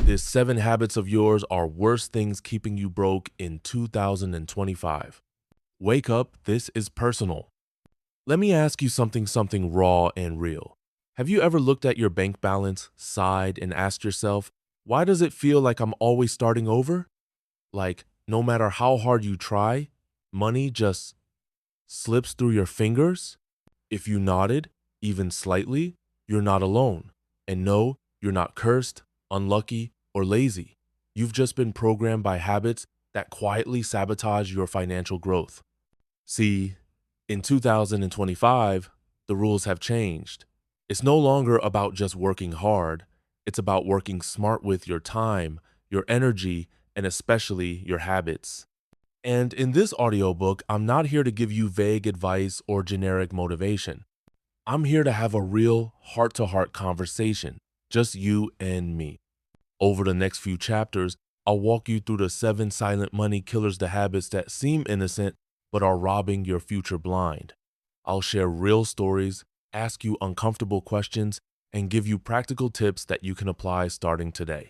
These 7 habits of yours are worst things keeping you broke in 2025. Wake up, this is personal. Let me ask you something raw and real. Have you ever looked at your bank balance, sighed, and asked yourself, why does it feel like I'm always starting over? Like, no matter how hard you try, money just slips through your fingers? If you nodded, even slightly, you're not alone. And no, you're not cursed, unlucky, or lazy. You've just been programmed by habits that quietly sabotage your financial growth. See, in 2025, the rules have changed. It's no longer about just working hard. It's about working smart with your time, your energy, and especially your habits. And in this audiobook, I'm not here to give you vague advice or generic motivation. I'm here to have a real heart-to-heart conversation, just you and me. Over the next few chapters, I'll walk you through the 7 silent money killers, the habits that seem innocent but are robbing your future blind. I'll share real stories, ask you uncomfortable questions, and give you practical tips that you can apply starting today.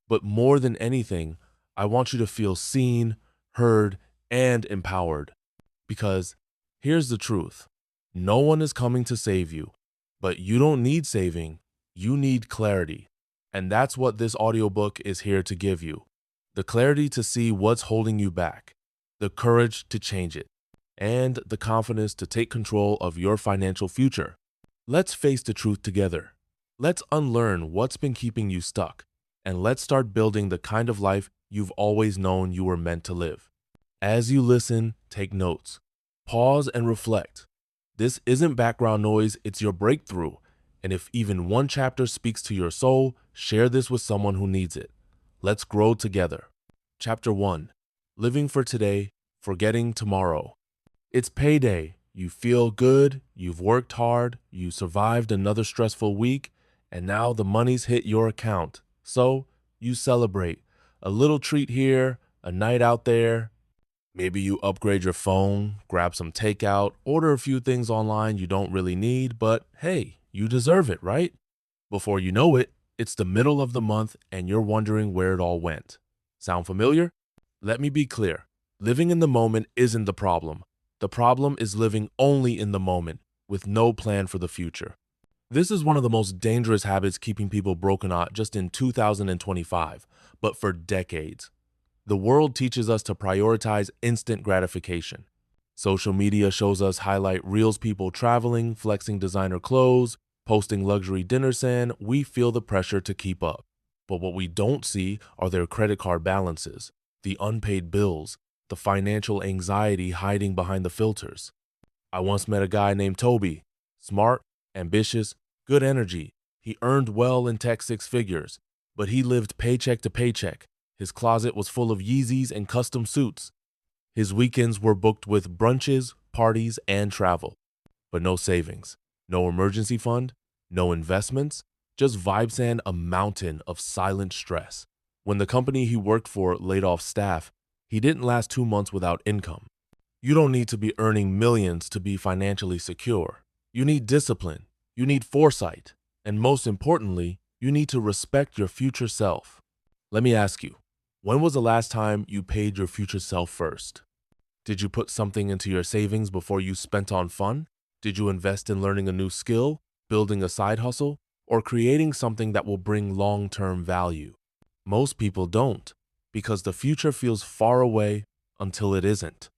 But more than anything, I want you to feel seen, heard, and empowered. Because here's the truth. No one is coming to save you, but you don't need saving, you need clarity. And that's what this audiobook is here to give you. The clarity to see what's holding you back, the courage to change it, and the confidence to take control of your financial future. Let's face the truth together. Let's unlearn what's been keeping you stuck, and let's start building the kind of life you've always known you were meant to live. As you listen, take notes. Pause and reflect. This isn't background noise, it's your breakthrough. And if even one chapter speaks to your soul, share this with someone who needs it. Let's grow together. Chapter 1. Living for today, forgetting tomorrow. It's payday. You feel good, you've worked hard, you survived another stressful week, and now the money's hit your account. So you celebrate. A little treat here, a night out there. Maybe you upgrade your phone, grab some takeout, order a few things online you don't really need, but hey, you deserve it, right? Before you know it, it's the middle of the month and you're wondering where it all went. Sound familiar? Let me be clear. Living in the moment isn't the problem. The problem is living only in the moment with no plan for the future. This is one of the most dangerous habits keeping people broken, not just in 2025, but for decades. The world teaches us to prioritize instant gratification. Social media shows us highlight reels, people traveling, flexing designer clothes, posting luxury dinners, and we feel the pressure to keep up. But what we don't see are their credit card balances, the unpaid bills, the financial anxiety hiding behind the filters. I once met a guy named Toby. Smart, ambitious, good energy. He earned well in tech 6 figures, but he lived paycheck to paycheck. His closet was full of Yeezys and custom suits. His weekends were booked with brunches, parties, and travel. But no savings, no emergency fund, no investments, just vibes and a mountain of silent stress. When the company he worked for laid off staff, he didn't last 2 months without income. You don't need to be earning millions to be financially secure. You need discipline, you need foresight, and most importantly, you need to respect your future self. Let me ask you, when was the last time you paid your future self first? Did you put something into your savings before you spent on fun? Did you invest in learning a new skill, building a side hustle, or creating something that will bring long-term value? Most people don't, because the future feels far away until it isn't.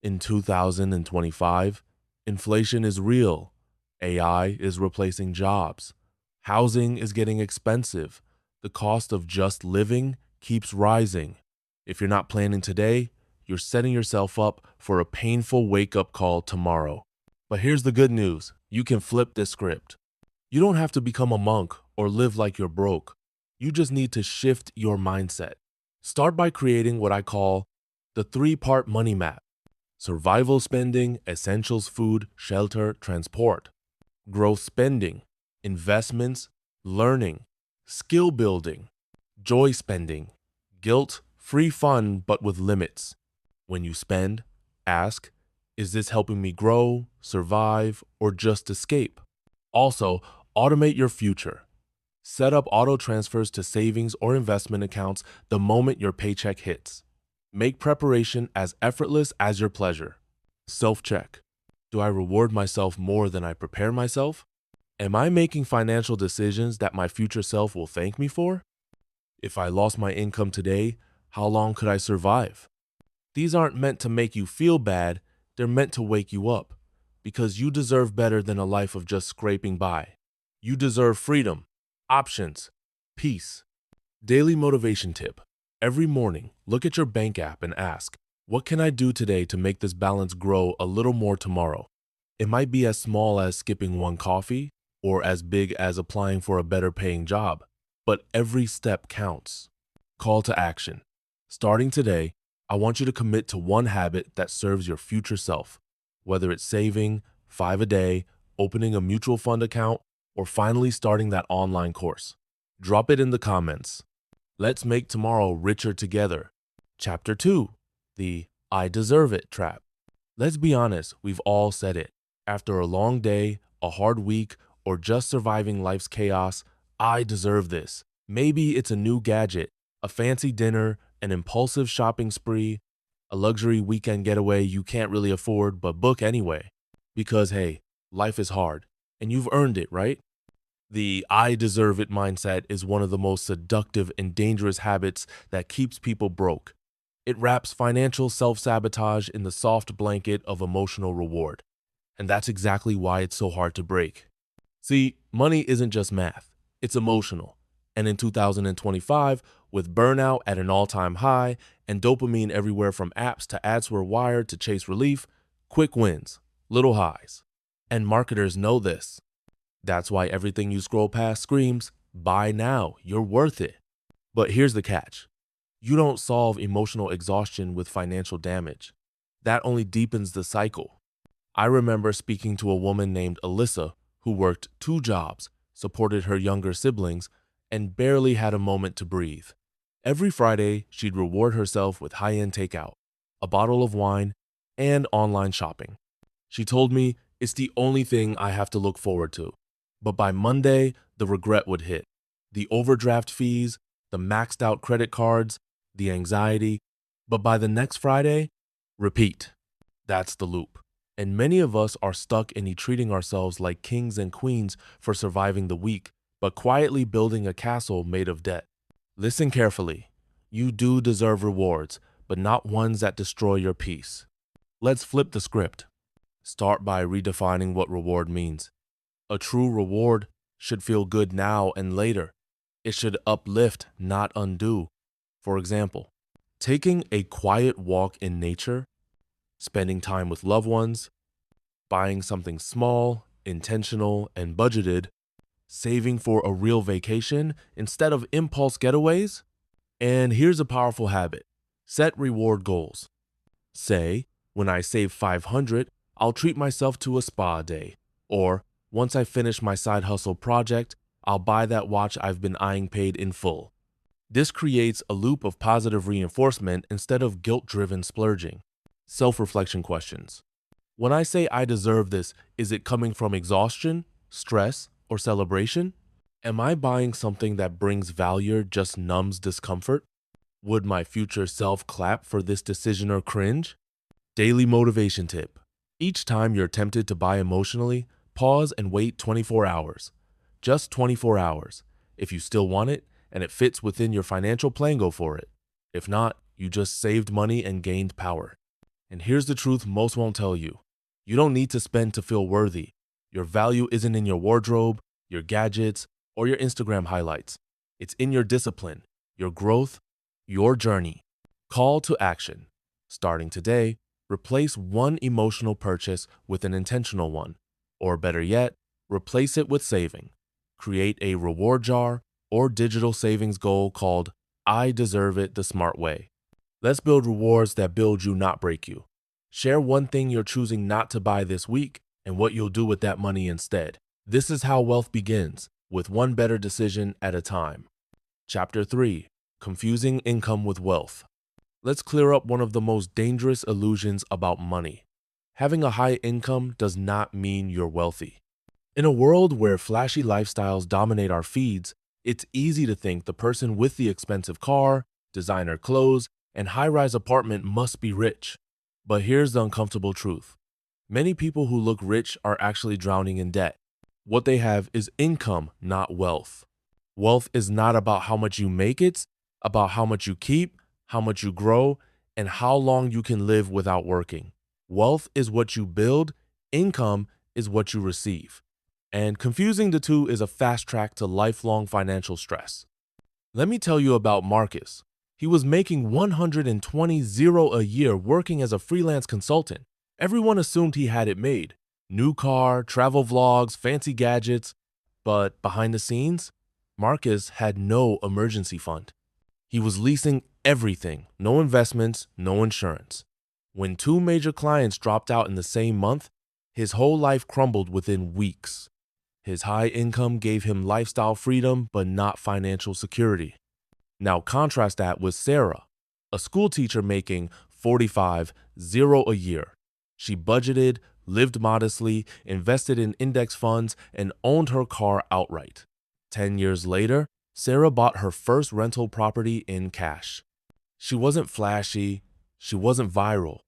In 2025, inflation is real. AI is replacing jobs. Housing is getting expensive. The cost of just living keeps rising. If you're not planning today, you're setting yourself up for a painful wake-up call tomorrow. But here's the good news. You can flip this script. You don't have to become a monk or live like you're broke. You just need to shift your mindset. Start by creating what I call the 3-part money map. Survival spending, essentials, food, shelter, transport. Growth spending, investments, learning, skill building. Joy spending, guilt-free fun but with limits. When you spend, ask, is this helping me grow, survive, or just escape? Also, automate your future. Set up auto transfers to savings or investment accounts the moment your paycheck hits. Make preparation as effortless as your pleasure. Self-check. Do I reward myself more than I prepare myself? Am I making financial decisions that my future self will thank me for? If I lost my income today, how long could I survive? These aren't meant to make you feel bad, they're meant to wake you up. Because you deserve better than a life of just scraping by. You deserve freedom, options, peace. Daily motivation tip. Every morning, look at your bank app and ask, what can I do today to make this balance grow a little more tomorrow? It might be as small as skipping one coffee or as big as applying for a better paying job, but every step counts. Call to action. Starting today, I want you to commit to one habit that serves your future self, whether it's saving 5 a day, opening a mutual fund account, or finally starting that online course. Drop it in the comments. Let's make tomorrow richer together. Chapter 2, the I deserve it trap. Let's be honest, we've all said it. After a long day, a hard week, or just surviving life's chaos, I deserve this. Maybe it's a new gadget, a fancy dinner, an impulsive shopping spree, a luxury weekend getaway you can't really afford but book anyway. Because hey, life is hard, and you've earned it, right? The I deserve it mindset is one of the most seductive and dangerous habits that keeps people broke. It wraps financial self-sabotage in the soft blanket of emotional reward. And that's exactly why it's so hard to break. See, money isn't just math, it's emotional. And in 2025, with burnout at an all-time high and dopamine everywhere from apps to ads we're wired to chase relief, quick wins, little highs. And marketers know this. That's why everything you scroll past screams, buy now, you're worth it. But here's the catch. You don't solve emotional exhaustion with financial damage. That only deepens the cycle. I remember speaking to a woman named Alyssa who worked 2 jobs, supported her younger siblings, and barely had a moment to breathe. Every Friday, she'd reward herself with high-end takeout, a bottle of wine, and online shopping. She told me, it's the only thing I have to look forward to. But by Monday, the regret would hit. The overdraft fees, the maxed out credit cards, the anxiety. But by the next Friday, repeat. That's the loop. And many of us are stuck in treating ourselves like kings and queens for surviving the week, but quietly building a castle made of debt. Listen carefully. You do deserve rewards, but not ones that destroy your peace. Let's flip the script. Start by redefining what reward means. A true reward should feel good now and later. It should uplift, not undo. For example, taking a quiet walk in nature, spending time with loved ones, buying something small, intentional, and budgeted, saving for a real vacation instead of impulse getaways. And here's a powerful habit. Set reward goals. Say, when I save 500, I'll treat myself to a spa day. Or, once I finish my side hustle project, I'll buy that watch I've been eyeing paid in full. This creates a loop of positive reinforcement instead of guilt-driven splurging. Self-reflection questions. When I say I deserve this, is it coming from exhaustion, stress, or celebration? Am I buying something that brings value or just numbs discomfort? Would my future self clap for this decision or cringe? Daily motivation tip. Each time you're tempted to buy emotionally, pause and wait 24 hours. Just 24 hours. If you still want it and it fits within your financial plan, go for it. If not, you just saved money and gained power. And here's the truth most won't tell you. You don't need to spend to feel worthy. Your value isn't in your wardrobe, your gadgets, or your Instagram highlights. It's in your discipline, your growth, your journey. Call to action. Starting today, replace one emotional purchase with an intentional one. Or better yet, replace it with saving. Create a reward jar or digital savings goal called I deserve it the smart way. Let's build rewards that build you, not break you. Share one thing you're choosing not to buy this week and what you'll do with that money instead. This is how wealth begins, with one better decision at a time. Chapter 3. Confusing income with wealth. Let's clear up one of the most dangerous illusions about money. Having a high income does not mean you're wealthy. In a world where flashy lifestyles dominate our feeds, It's easy to think the person with the expensive car, designer clothes, and high-rise apartment must be rich. But here's the uncomfortable truth. Many people who look rich are actually drowning in debt. What they have is income, not wealth. Wealth is not about how much you make, it's about how much you keep, how much you grow, and how long you can live without working. Wealth is what you build, income is what you receive. And confusing the two is a fast track to lifelong financial stress. Let me tell you about Marcus. He was making $120,000 a year working as a freelance consultant. Everyone assumed he had it made. New car, travel vlogs, fancy gadgets. But behind the scenes, Marcus had no emergency fund. He was leasing everything, no investments, no insurance. When two major clients dropped out in the same month, his whole life crumbled within weeks. His high income gave him lifestyle freedom, but not financial security. Now contrast that with Sarah, a school teacher making $45,000 a year. She budgeted, lived modestly, invested in index funds, and owned her car outright. 10 years later, Sarah bought her first rental property in cash. She wasn't flashy, she wasn't viral,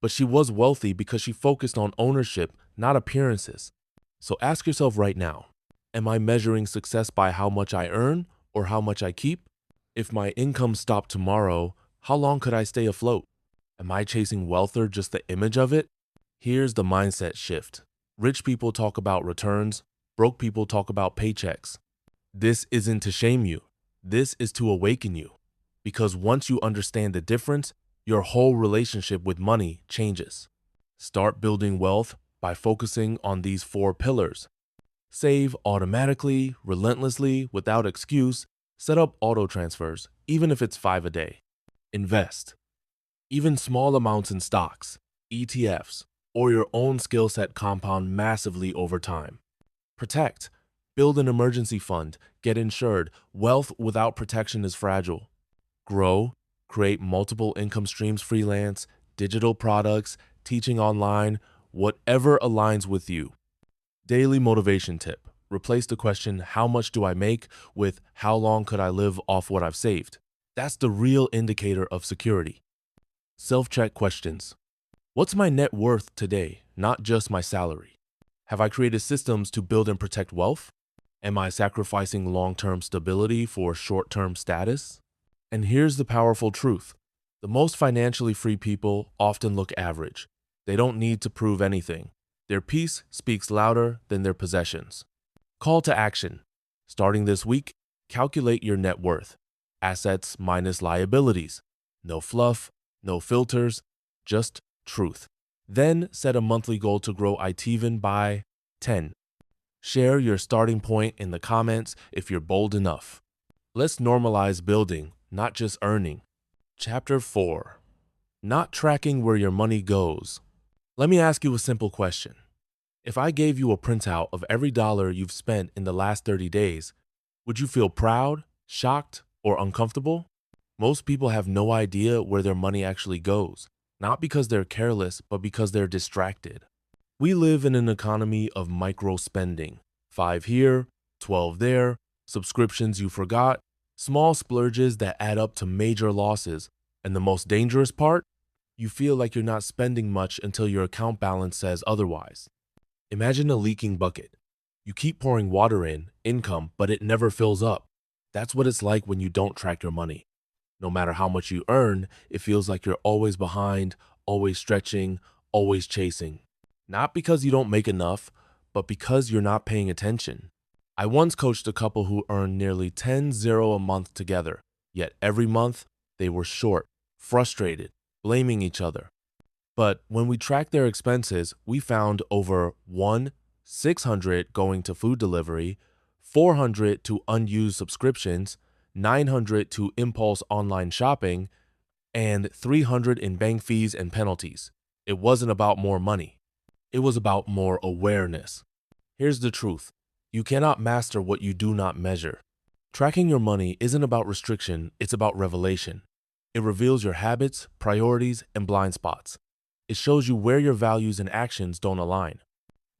but she was wealthy because she focused on ownership, not appearances. So ask yourself right now, am I measuring success by how much I earn or how much I keep? If my income stopped tomorrow, how long could I stay afloat? Am I chasing wealth or just the image of it? Here's the mindset shift. Rich people talk about returns, broke people talk about paychecks. This isn't to shame you. This is to awaken you. Because once you understand the difference, your whole relationship with money changes. Start building wealth by focusing on these 4 pillars. Save automatically, relentlessly, without excuse. Set up auto transfers, even if it's 5 a day. Invest. Even small amounts in stocks, ETFs, or your own skill set compound massively over time. Protect. Build an emergency fund. Get insured. Wealth without protection is fragile. Grow. Create multiple income streams, freelance, digital products, teaching online, whatever aligns with you. Daily motivation tip. Replace the question, how much do I make, with how long could I live off what I've saved? That's the real indicator of security. Self-check questions. What's my net worth today, not just my salary? Have I created systems to build and protect wealth? Am I sacrificing long-term stability for short-term status? And here's the powerful truth. The most financially free people often look average. They don't need to prove anything. Their peace speaks louder than their possessions. Call to action. Starting this week, calculate your net worth. Assets minus liabilities. No fluff, no filters, just truth. Then set a monthly goal to grow ITVN by 10. Share your starting point in the comments if you're bold enough. Let's normalize building, not just earning. Chapter 4. Not tracking where your money goes. Let me ask you a simple question. If I gave you a printout of every dollar you've spent in the last 30 days, would you feel proud, shocked, or uncomfortable? Most people have no idea where their money actually goes, not because they're careless, but because they're distracted. We live in an economy of micro spending. 5 here, 12 there, subscriptions you forgot, small splurges that add up to major losses. And the most dangerous part? You feel like you're not spending much until your account balance says otherwise. Imagine a leaking bucket. You keep pouring water in, income, but it never fills up. That's what it's like when you don't track your money. No matter how much you earn, it feels like you're always behind, always stretching, always chasing. Not because you don't make enough, but because you're not paying attention. I once coached a couple who earned nearly $10,000 a month together, yet every month they were short, frustrated, blaming each other. But when we tracked their expenses, we found over $600 going to food delivery, $400 to unused subscriptions, $900 to impulse online shopping, and $300 in bank fees and penalties. It wasn't about more money. It was about more awareness. Here's the truth. You cannot master what you do not measure. Tracking your money isn't about restriction, it's about revelation. It reveals your habits, priorities, and blind spots. It shows you where your values and actions don't align.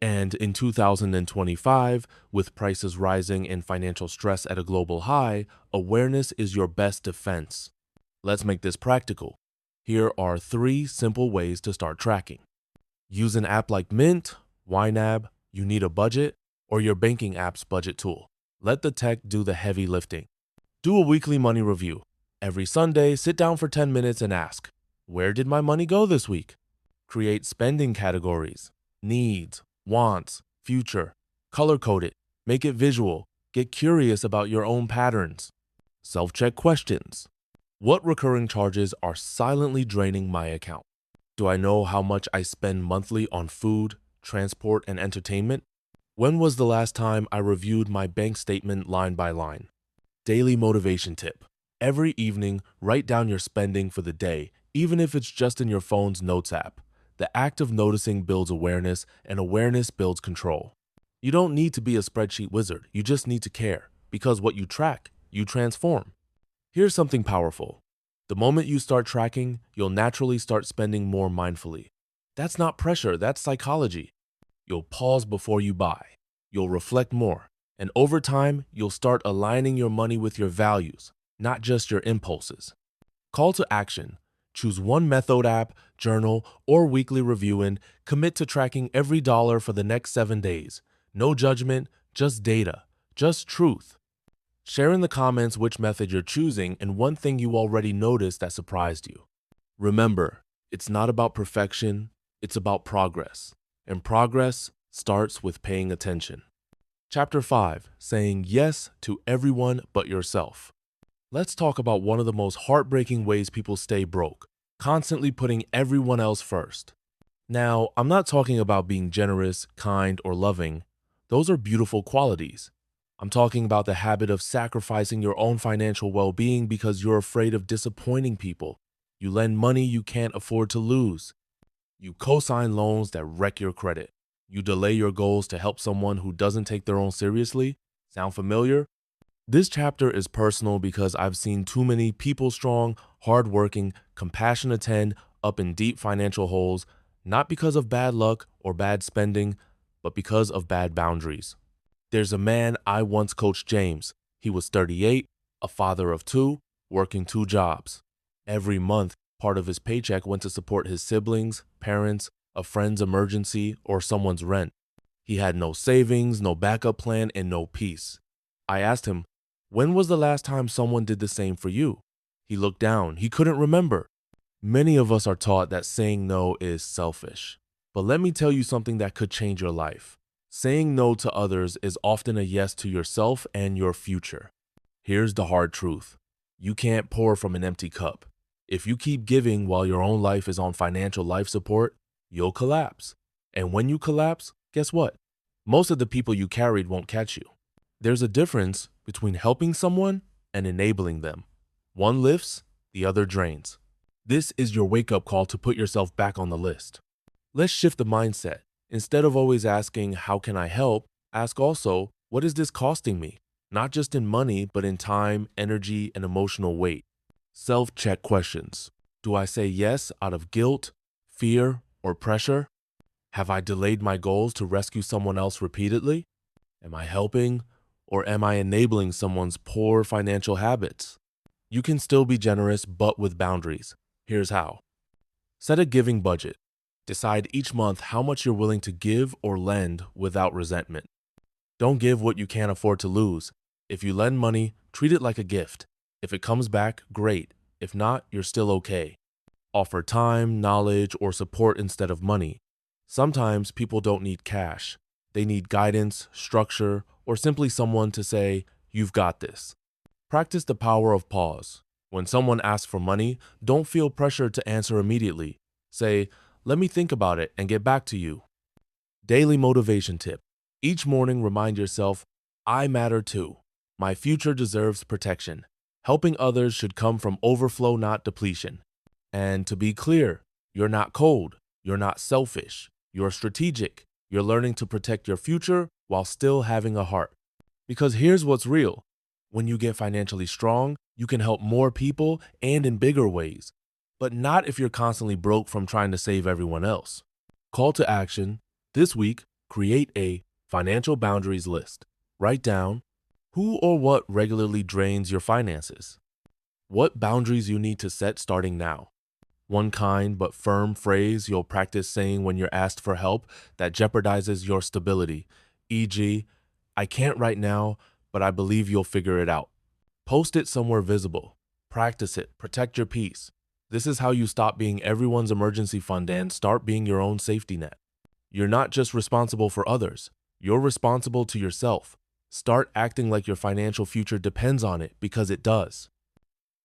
And in 2025, with prices rising and financial stress at a global high, awareness is your best defense. Let's make this practical. Here are 3 simple ways to start tracking. Use an app like Mint, YNAB, You Need a Budget, or your banking app's budget tool. Let the tech do the heavy lifting. Do a weekly money review. Every Sunday, sit down for 10 minutes and ask, where did my money go this week? Create spending categories: needs, wants, future. Color code it. Make it visual. Get curious about your own patterns. Self-check questions. What recurring charges are silently draining my account? Do I know how much I spend monthly on food, transport, and entertainment? When was the last time I reviewed my bank statement line by line? Daily motivation tip. Every evening, write down your spending for the day, even if it's just in your phone's notes app. The act of noticing builds awareness, and awareness builds control. You don't need to be a spreadsheet wizard, you just need to care, because what you track, you transform. Here's something powerful. The moment you start tracking, you'll naturally start spending more mindfully. That's not pressure, that's psychology. You'll pause before you buy. You'll reflect more. And over time, you'll start aligning your money with your values, not just your impulses. Call to action. Choose one method app, journal, or weekly review and commit to tracking every dollar for the next 7 days. No judgment, just data, just truth. Share in the comments which method you're choosing and one thing you already noticed that surprised you. Remember, it's not about perfection, it's about progress. And progress starts with paying attention. Chapter 5, saying yes to everyone but yourself. Let's talk about one of the most heartbreaking ways people stay broke, constantly putting everyone else first. Now, I'm not talking about being generous, kind, or loving. Those are beautiful qualities. I'm talking about the habit of sacrificing your own financial well-being because you're afraid of disappointing people. You lend money you can't afford to lose. You co-sign loans that wreck your credit. You delay your goals to help someone who doesn't take their own seriously. Sound familiar? This chapter is personal because I've seen too many people-strong, hard-working, compassionate 10 up in deep financial holes, not because of bad luck or bad spending, but because of bad boundaries. There's a man I once coached, James. He was 38, a father of 2, working 2 jobs. Every month, part of his paycheck went to support his siblings, parents, a friend's emergency, or someone's rent. He had no savings, no backup plan, and no peace. I asked him, when was the last time someone did the same for you? He looked down. He couldn't remember. Many of us are taught that saying no is selfish. But let me tell you something that could change your life. Saying no to others is often a yes to yourself and your future. Here's the hard truth. You can't pour from an empty cup. If you keep giving while your own life is on financial life support, you'll collapse. And when you collapse, guess what? Most of the people you carried won't catch you. There's a difference between helping someone and enabling them. One lifts, the other drains. This is your wake-up call to put yourself back on the list. Let's shift the mindset. Instead of always asking, how can I help? Ask also, what is this costing me? Not just in money, but in time, energy, and emotional weight. Self-check questions. Do I say yes out of guilt, fear, or pressure? Have I delayed my goals to rescue someone else repeatedly? Am I helping, or am I enabling someone's poor financial habits? You can still be generous, but with boundaries. Here's how. Set a giving budget. Decide each month how much you're willing to give or lend without resentment. Don't give what you can't afford to lose. If you lend money, treat it like a gift. If it comes back, great. If not, you're still okay. Offer time, knowledge, or support instead of money. Sometimes people don't need cash. They need guidance, structure, or simply someone to say, you've got this. Practice the power of pause. When someone asks for money, don't feel pressured to answer immediately. Say, let me think about it and get back to you. Daily motivation tip. Each morning, remind yourself, I matter too. My future deserves protection. Helping others should come from overflow, not depletion. And to be clear, you're not cold. You're not selfish. You're strategic. You're learning to protect your future while still having a heart. Because here's what's real. When you get financially strong, you can help more people and in bigger ways. But not if you're constantly broke from trying to save everyone else. Call to action. This week, Create a financial boundaries list. Write down who or what regularly drains your finances. What boundaries you need to set starting now. One kind but firm phrase you'll practice saying when you're asked for help that jeopardizes your stability, e.g., I can't right now, but I believe you'll figure it out. Post it somewhere visible. Practice it. Protect your peace. This is how you stop being everyone's emergency fund and start being your own safety net. You're not just responsible for others. You're responsible to yourself. Start acting like your financial future depends on it because it does.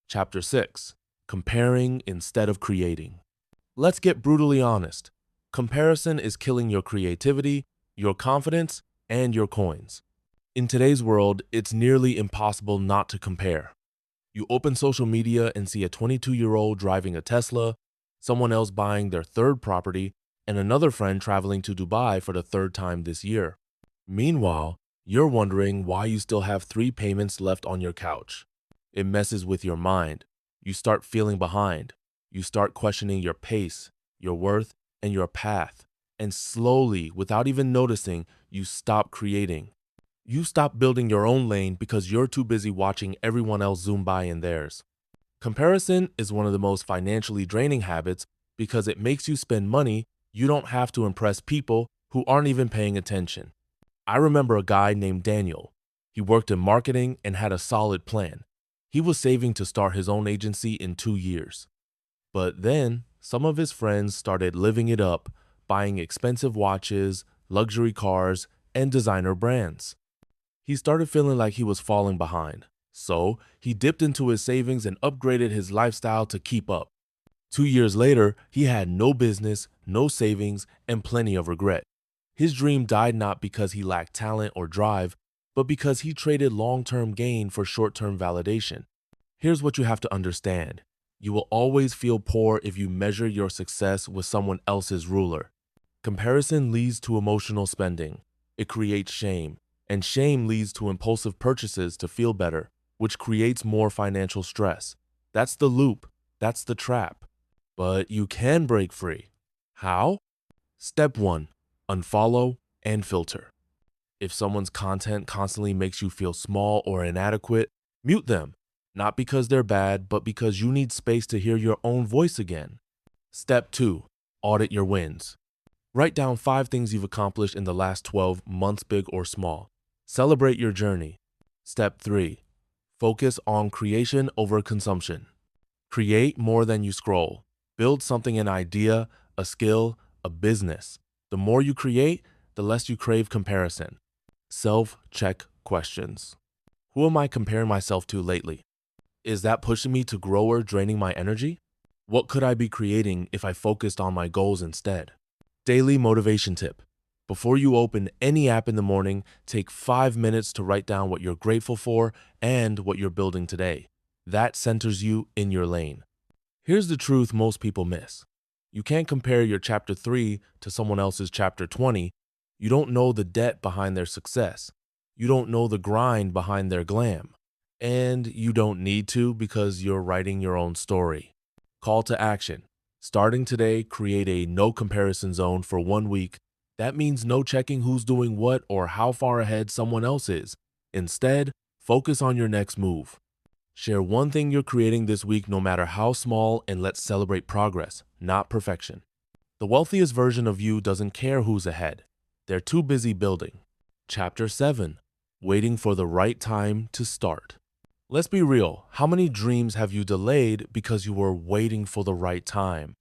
Chapter 6. Comparing instead of creating. Let's get brutally honest. Comparison is killing your creativity, your confidence, and your coins. In today's world, it's nearly impossible not to compare. You open social media and see a 22-year-old driving a Tesla, someone else buying their third property, and another friend traveling to Dubai for the third time this year. Meanwhile, you're wondering why you still have 3 payments left on your couch. It messes with your mind. You start feeling behind. You start questioning your pace, your worth, and your path. And slowly, without even noticing, you stop creating. You stop building your own lane because you're too busy watching everyone else zoom by in theirs. Comparison is one of the most financially draining habits because it makes you spend money you don't have to impress people who aren't even paying attention. I remember a guy named Daniel. He worked in marketing and had a solid plan. He was saving to start his own agency in 2 years. But then, some of his friends started living it up, buying expensive watches, luxury cars, and designer brands. He started feeling like he was falling behind. So, he dipped into his savings and upgraded his lifestyle to keep up. 2 years later, he had no business, no savings, and plenty of regret. His dream died not because he lacked talent or drive, but because he traded long-term gain for short-term validation. Here's what you have to understand. You will always feel poor if you measure your success with someone else's ruler. Comparison leads to emotional spending. It creates shame, and shame leads to impulsive purchases to feel better, which creates more financial stress. That's the loop. That's the trap. But you can break free. How? Step 1. Unfollow and filter. If someone's content constantly makes you feel small or inadequate, mute them. Not because they're bad, but because you need space to hear your own voice again. Step 2. Audit your wins. Write down 5 things you've accomplished in the last 12 months, big or small. Celebrate your journey. Step 3. Focus on creation over consumption. Create more than you scroll. Build something, an idea, a skill, a business. The more you create, the less you crave comparison. Self-check questions. Who am I comparing myself to lately? Is that pushing me to grow or draining my energy? What could I be creating if I focused on my goals instead? Daily motivation tip. Before you open any app in the morning, take 5 minutes to write down what you're grateful for and what you're building today. That centers you in your lane. Here's the truth most people miss. You can't compare your chapter 3 to someone else's chapter 20. You don't know the debt behind their success. You don't know the grind behind their glam. And you don't need to because you're writing your own story. Call to action. Starting today, create a no comparison zone for 1 week. That means no checking who's doing what or how far ahead someone else is. Instead, focus on your next move. Share one thing you're creating this week, no matter how small, and let's celebrate progress, not perfection. The wealthiest version of you doesn't care who's ahead. They're too busy building. Chapter 7. Waiting for the right time to start. Let's be real. How many dreams have you delayed because you were waiting for the right time?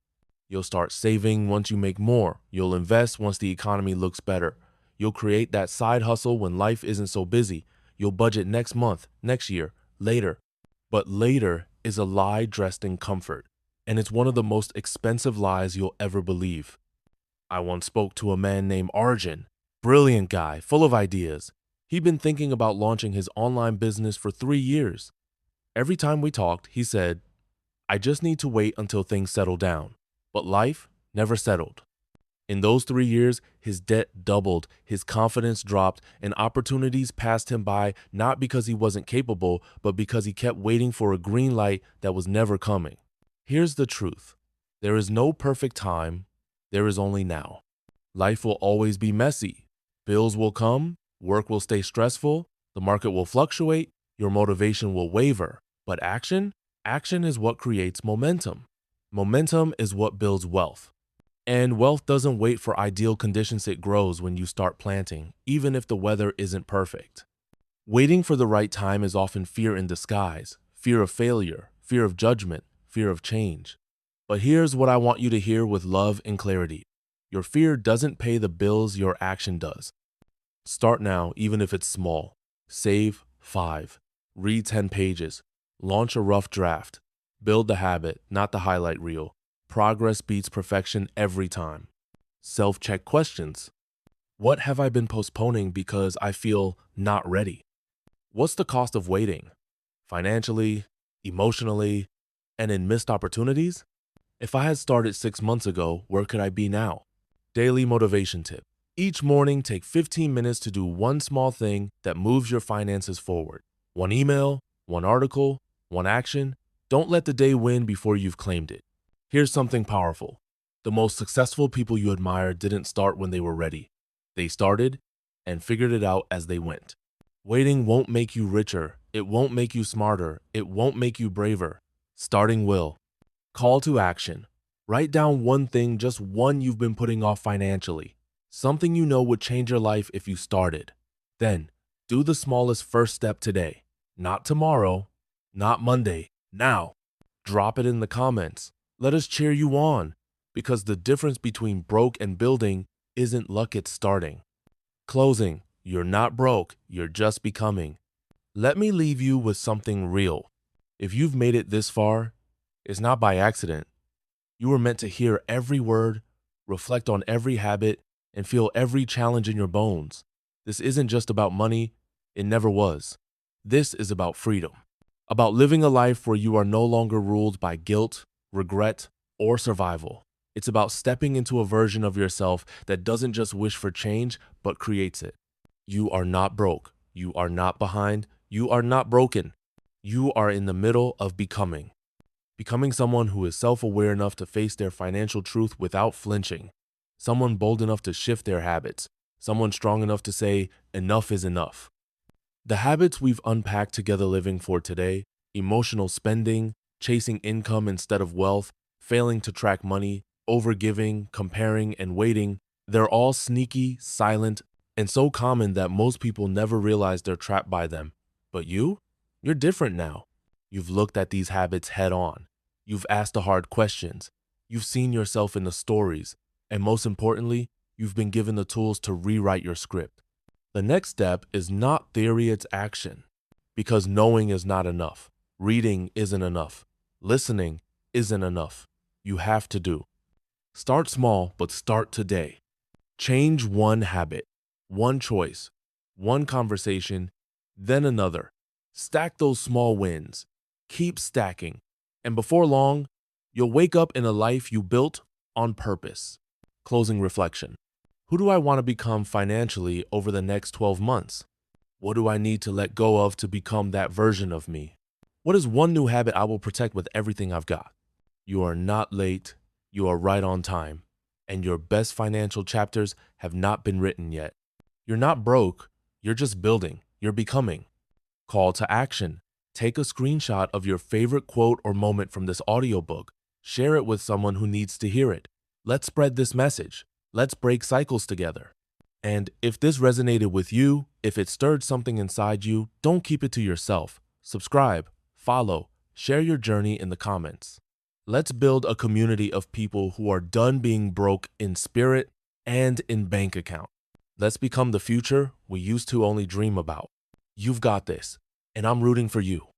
You'll start saving once you make more. You'll invest once the economy looks better. You'll create that side hustle when life isn't so busy. You'll budget next month, next year, later. But later is a lie dressed in comfort, and it's one of the most expensive lies you'll ever believe. I once spoke to a man named Arjun. Brilliant guy, full of ideas. He'd been thinking about launching his online business for 3 years. Every time we talked, he said, I just need to wait until things settle down. But life never settled. In those 3 years, his debt doubled, his confidence dropped, and opportunities passed him by not because he wasn't capable, but because he kept waiting for a green light that was never coming. Here's the truth. There is no perfect time. There is only now. Life will always be messy. Bills will come, work will stay stressful, the market will fluctuate, your motivation will waver. But action? Action is what creates momentum. Momentum is what builds wealth. And wealth doesn't wait for ideal conditions, it grows when you start planting, even if the weather isn't perfect. Waiting for the right time is often fear in disguise, fear of failure, fear of judgment, fear of change. But here's what I want you to hear with love and clarity. Your fear doesn't pay the bills, your action does. Start now, even if it's small. Save 5. Read 10 pages. Launch a rough draft. Build the habit, not the highlight reel. Progress beats perfection every time. Self-check questions. What have I been postponing because I feel not ready? What's the cost of waiting? Financially, emotionally, and in missed opportunities? If I had started 6 months ago, where could I be now? Daily motivation tip. Each morning, take 15 minutes to do one small thing that moves your finances forward. One email, one article, one action. Don't let the day win before you've claimed it. Here's something powerful. The most successful people you admire didn't start when they were ready. They started and figured it out as they went. Waiting won't make you richer. It won't make you smarter. It won't make you braver. Starting will. Call to action. Write down one thing, just one you've been putting off financially. Something you know would change your life if you started. Then, do the smallest first step today. Not tomorrow, not Monday, now. Drop it in the comments. Let us cheer you on, because the difference between broke and building isn't luck, it's starting. Closing. You're not broke, you're just becoming. Let me leave you with something real. If you've made it this far, it's not by accident. You were meant to hear every word, reflect on every habit, and feel every challenge in your bones. This isn't just about money. It never was. This is about freedom. About living a life where you are no longer ruled by guilt, regret, or survival. It's about stepping into a version of yourself that doesn't just wish for change, but creates it. You are not broke. You are not behind. You are not broken. You are in the middle of becoming. Becoming someone who is self-aware enough to face their financial truth without flinching. Someone bold enough to shift their habits. Someone strong enough to say, enough is enough. The habits we've unpacked together living for today, emotional spending, chasing income instead of wealth, failing to track money, overgiving, comparing, and waiting, they're all sneaky, silent, and so common that most people never realize they're trapped by them. But you're different now. You've looked at these habits head on. You've asked the hard questions. You've seen yourself in the stories. And most importantly, you've been given the tools to rewrite your script. The next step is not theory, it's action. Because knowing is not enough. Reading isn't enough. Listening isn't enough. You have to do. Start small, but start today. Change one habit, one choice, one conversation, then another. Stack those small wins. Keep stacking. And before long, you'll wake up in a life you built on purpose. Closing reflection. Who do I want to become financially over the next 12 months? What do I need to let go of to become that version of me? What is one new habit I will protect with everything I've got? You are not late. You are right on time. And your best financial chapters have not been written yet. You're not broke. You're just building. You're becoming. Call to action. Take a screenshot of your favorite quote or moment from this audiobook. Share it with someone who needs to hear it. Let's spread this message. Let's break cycles together. And if this resonated with you, if it stirred something inside you, don't keep it to yourself. Subscribe, follow, share your journey in the comments. Let's build a community of people who are done being broke in spirit and in bank account. Let's become the future we used to only dream about. You've got this, and I'm rooting for you.